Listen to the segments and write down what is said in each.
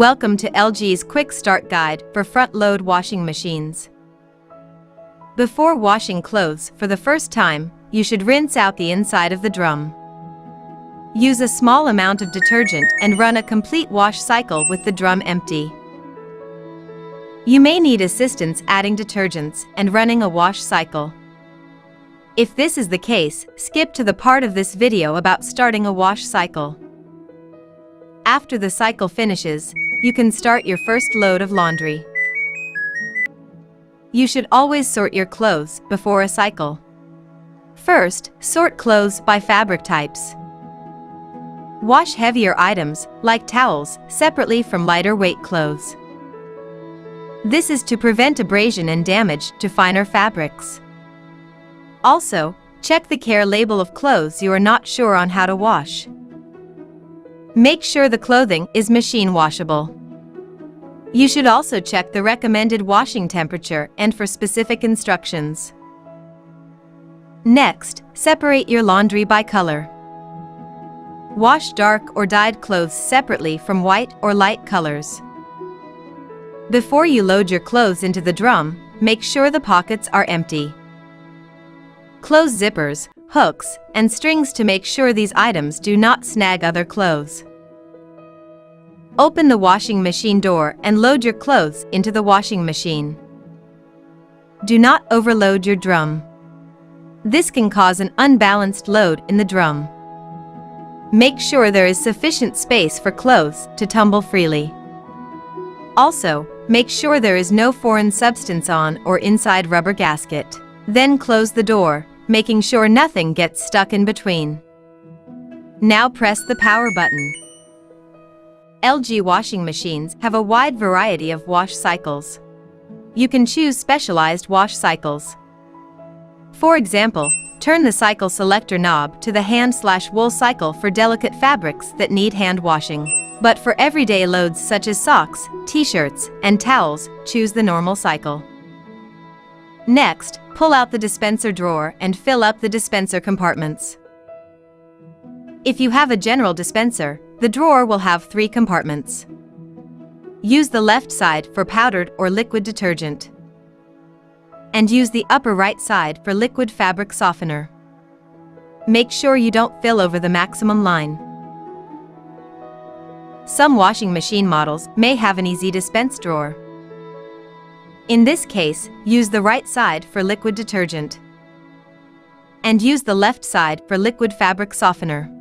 Welcome to LG's Quick Start Guide for front-load washing machines. Before washing clothes for the first time, you should rinse out the inside of the drum. Use a small amount of detergent and run a complete wash cycle with the drum empty. You may need assistance adding detergents and running a wash cycle. If this is the case, skip to the part of this video about starting a wash cycle. After the cycle finishes, you can start your first load of laundry. You should always sort your clothes before a cycle. First, sort clothes by fabric types. Wash heavier items, like towels, separately from lighter weight clothes. This is to prevent abrasion and damage to finer fabrics. Also, check the care label of clothes you are not sure on how to wash. Make sure the clothing is machine washable. You should also check the recommended washing temperature and for specific instructions. Next, separate your laundry by color. Wash dark or dyed clothes separately from white or light colors. Before you load your clothes into the drum, make sure the pockets are empty. Close zippers, hooks, and strings to make sure these items do not snag other clothes. Open the washing machine door and load your clothes into the washing machine. Do not overload your drum. This can cause an unbalanced load in the drum. Make sure there is sufficient space for clothes to tumble freely. Also, make sure there is no foreign substance on or inside rubber gasket. Then close the door, making sure nothing gets stuck in between. Now press the power button. LG washing machines have a wide variety of wash cycles. You can choose specialized wash cycles. For example, turn the cycle selector knob to the hand/wool cycle for delicate fabrics that need hand washing. But for everyday loads such as socks, t-shirts, and towels, choose the normal cycle. Next, pull out the dispenser drawer and fill up the dispenser compartments. If you have a general dispenser, the drawer will have 3 compartments. Use the left side for powdered or liquid detergent. And use the upper right side for liquid fabric softener. Make sure you don't fill over the maximum line. Some washing machine models may have an easy dispense drawer. In this case, use the right side for liquid detergent. And use the left side for liquid fabric softener.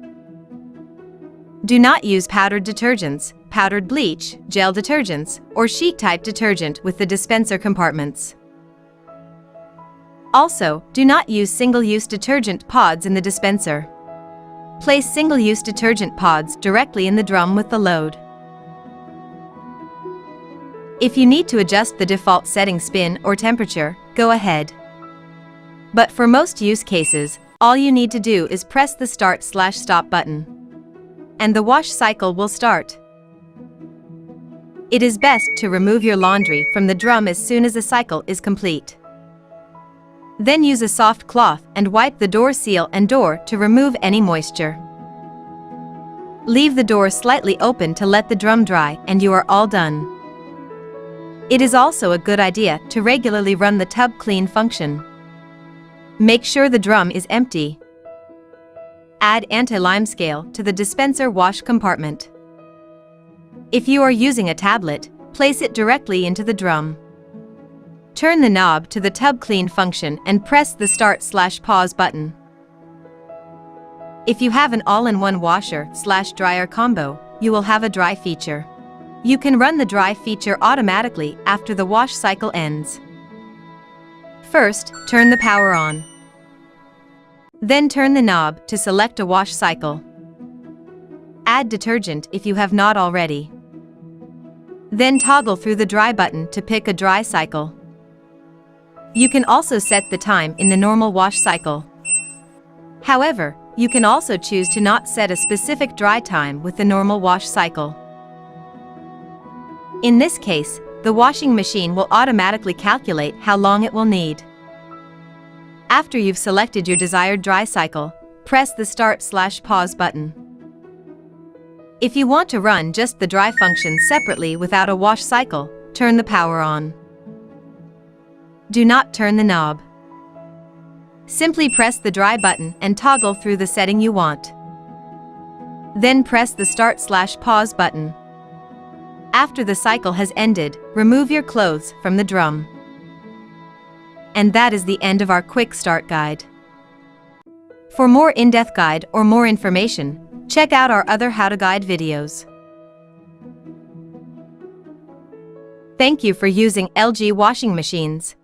Do not use powdered detergents, powdered bleach, gel detergents, or sheet-type detergent with the dispenser compartments. Also, do not use single-use detergent pods in the dispenser. Place single-use detergent pods directly in the drum with the load. If you need to adjust the default setting spin or temperature, go ahead. But for most use cases, all you need to do is press the start/stop button. And the wash cycle will start. It is best to remove your laundry from the drum as soon as the cycle is complete. Then use a soft cloth and wipe the door seal and door to remove any moisture. Leave the door slightly open to let the drum dry and you are all done. It is also a good idea to regularly run the tub clean function. Make sure the drum is empty. Add anti-lime scale to the dispenser wash compartment. If you are using a tablet, place it directly into the drum. Turn the knob to the tub clean function and press the start/pause button. If you have an all-in-one washer/dryer combo, you will have a dry feature. You can run the dry feature automatically after the wash cycle ends. First, turn the power on. Then turn the knob to select a wash cycle. Add detergent if you have not already. Then toggle through the dry button to pick a dry cycle. You can also set the time in the normal wash cycle. However, you can also choose to not set a specific dry time with the normal wash cycle. In this case, the washing machine will automatically calculate how long it will need. After you've selected your desired dry cycle, press the start/pause button. If you want to run just the dry function separately without a wash cycle, turn the power on. Do not turn the knob. Simply press the dry button and toggle through the setting you want. Then press the start/pause button. After the cycle has ended, remove your clothes from the drum. And that is the end of our quick start guide. For more in-depth guide or more information, check out our other how-to guide videos. Thank you for using LG washing machines.